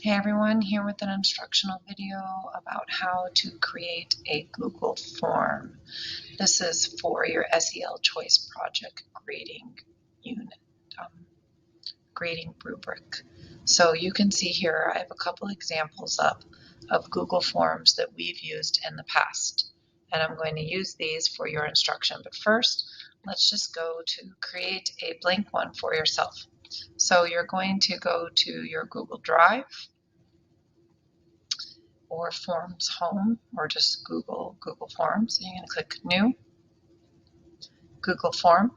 Hey everyone, here with an instructional video about how to create a Google form. This is for your SEL choice project grading unit, grading rubric. So you can see here I have a couple examples up of Google Forms that we've used in the past. And I'm going to use these for your instruction. But first, let's just go to create a blank one for yourself. So you're going to go to your Google Drive or Forms Home, or just Google Forms. You're going to click New, Google Form,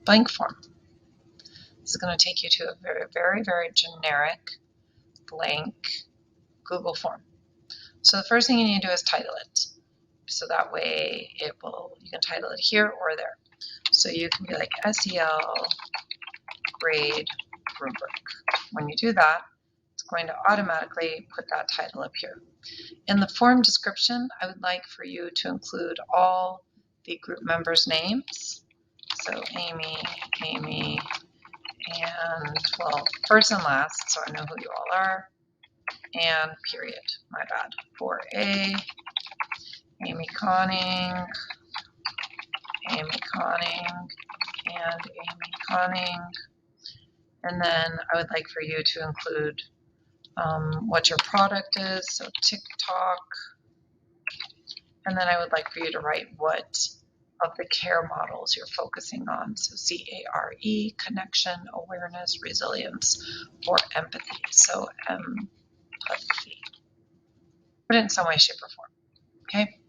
Blank Form. This is going to take you to a very generic blank Google Form. So the first thing you need to do is title it. So that way you can title it here or there. So you can be like SEL grade rubric. When you do that, it's going to automatically put that title up here. In the form description, I would like for you to include all the group members' names. So Amy, and, well, first and last, so I know who you all are, and period, my bad. For A, Amy Conning, and Amy Conning. And then I would like for you to include what your product is, so TikTok. And then I would like for you to write what of the care models you're focusing on. So CARE, connection, awareness, resilience, or empathy. So empathy. Put it in some way, shape, or form. Okay?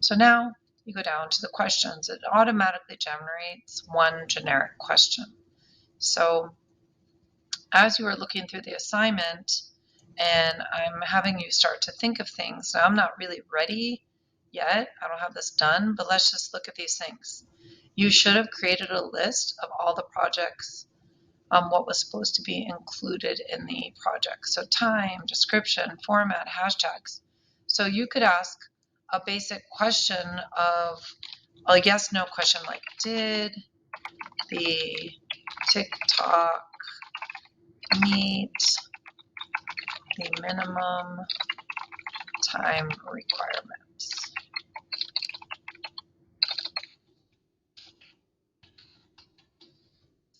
So now you go down to the questions. It automatically generates one generic question. So as you are looking through the assignment, and I'm having you start to think of things. Now, I'm not really ready yet. I don't have this done, but let's just look at these things. You should have created a list of all the projects, what was supposed to be included in the project. So time, description, format, hashtags. So you could ask a basic question of a yes/no question like, did the TikTok meet the minimum time requirements?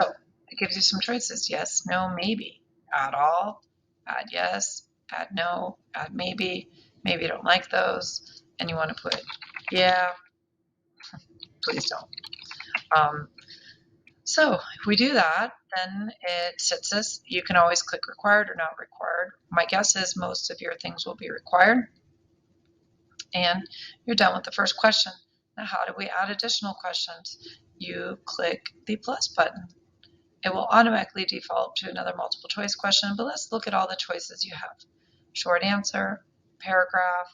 So it gives you some choices. Yes, no, maybe. Add all, add yes, add no, add maybe. Maybe you don't like those and you want to put yeah. Please don't. So if we do that, then it sets us, you can always click required or not required. My guess is most of your things will be required. And you're done with the first question. Now, how do we add additional questions? You click the plus button. It will automatically default to another multiple choice question, but let's look at all the choices you have. Short answer, paragraph,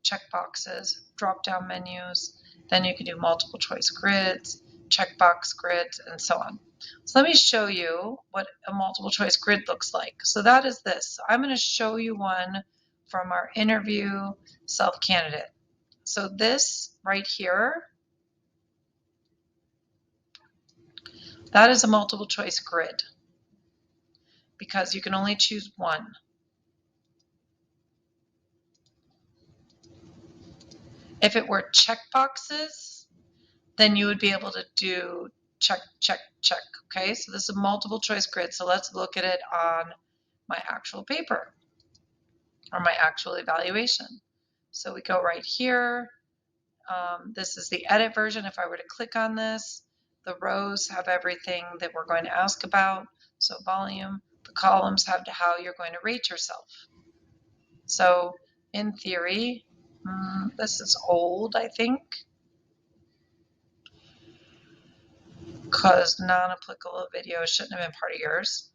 checkboxes, drop-down menus. Then you can do multiple choice grids, checkbox grids, and so on. So let me show you what a multiple choice grid looks like. So that is this. I'm going to show you one from our interview self-candidate. So this right here, that is a multiple choice grid because you can only choose one. If it were checkboxes, then you would be able to do check, check, check. Okay, so this is a multiple choice grid. So let's look at it on my actual paper or my actual evaluation. So we go right here. This is the edit version. If I were to click on this, the rows have everything that we're going to ask about. So volume, the columns have how you're going to rate yourself. So in theory, this is old, I think, because non-applicable video shouldn't have been part of yours.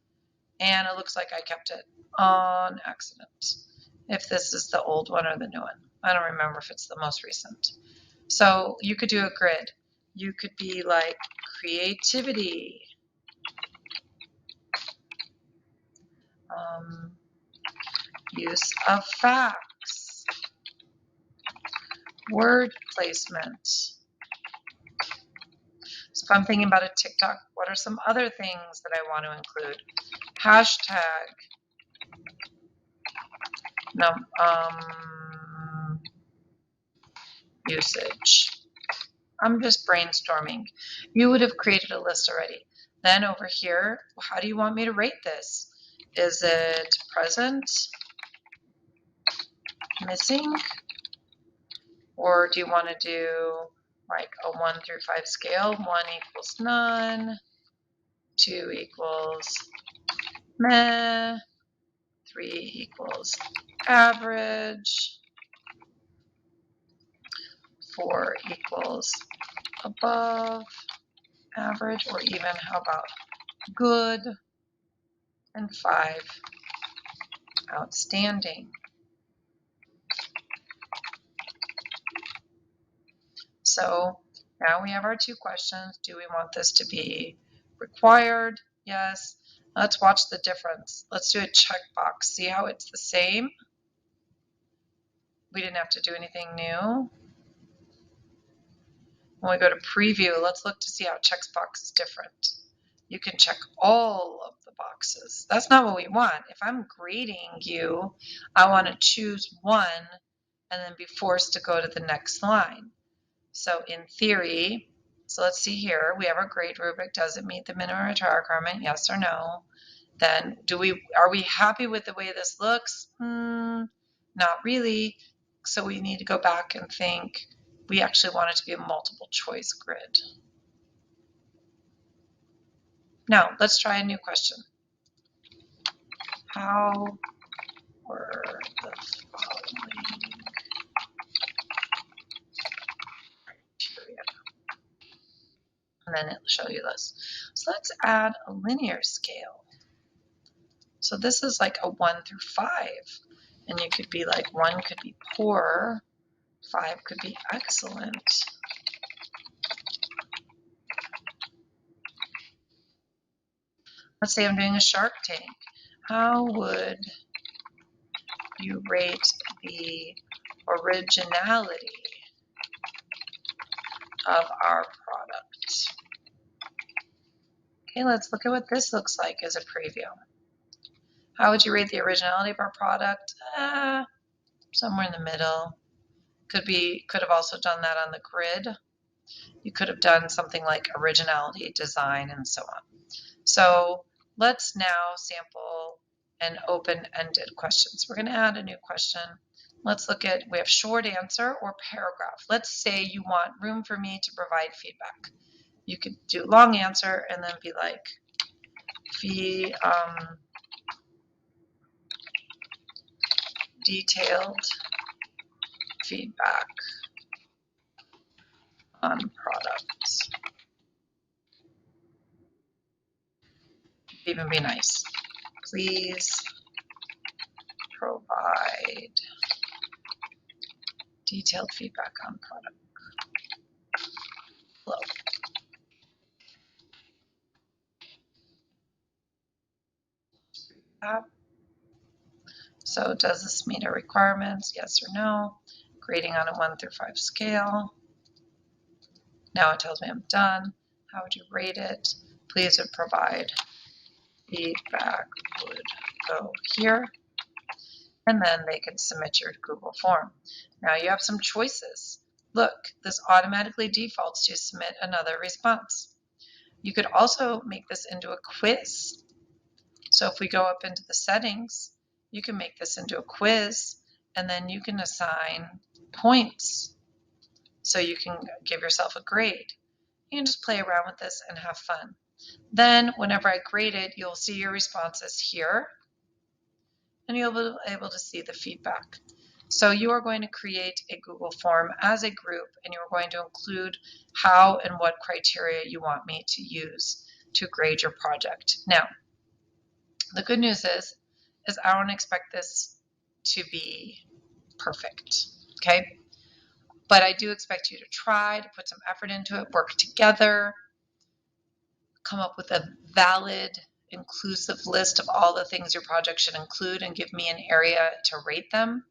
And it looks like I kept it on accident. If this is the old one or the new one. I don't remember if it's the most recent. So you could do a grid. You could be like creativity, use of facts, word placement. So if I'm thinking about a TikTok, what are some other things that I want to include? Hashtag usage. I'm just brainstorming. You would have created a list already. Then over here, how do you want me to rate this? Is it present, missing, or do you want to do like a 1 through 5 scale? 1 equals none, 2 equals meh, 3 equals average, 4 equals above average, or even how about good, and 5 outstanding. So now we have our 2 questions. Do we want this to be required? Yes. Let's watch the difference. Let's do a checkbox. See how it's the same? We didn't have to do anything new. When we go to preview, let's look to see how checkbox is different. You can check all of the boxes. That's not what we want. If I'm grading you, I want to choose one and then be forced to go to the next line. So in theory, so let's see here, we have our grade rubric. Does it meet the minimum requirement? Yes or no? Then are we happy with the way this looks? Not really. So we need to go back and think, we actually want it to be a multiple choice grid. Now, let's try a new question. How were the following criteria? And then it'll show you this. So let's add a linear scale. So this is like a 1 through 5. And you could be like 1 could be poor, 5 could be excellent. Let's say I'm doing a Shark Tank. How would you rate the originality of our product? Okay, let's look at what this looks like as a preview. How would you rate the originality of our product? Somewhere in the middle. Could have also done that on the grid. You could have done something like originality, design, and so on. So let's now sample an open-ended questions. We're going to add a new question. Let's look at, we have short answer or paragraph. Let's say you want room for me to provide feedback. You could do long answer and then be like, detailed feedback on products. Even be nice. Please provide detailed feedback on product. Hello. So does this meet our requirements? Yes or no? Grading on a 1 through 5 scale. Now it tells me I'm done. How would you rate it? Please would provide feedback would go here. And then they can submit your Google form. Now you have some choices. Look, this automatically defaults to submit another response. You could also make this into a quiz. So if we go up into the settings, you can make this into a quiz, and then you can assign points. So you can give yourself a grade. You can just play around with this and have fun. Then whenever I grade it, you'll see your responses here, and you'll be able to see the feedback. So you are going to create a Google form as a group, and you're going to include how and what criteria you want me to use to grade your project. Now, the good news is I don't expect this to be perfect, okay? But I do expect you to try to put some effort into it, work together, come up with a valid, inclusive list of all the things your project should include and give me an area to rate them.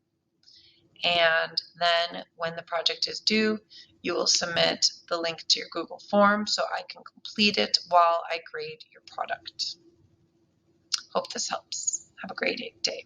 And then when the project is due, you will submit the link to your Google form so I can complete it while I grade your product. Hope this helps. Have a great day.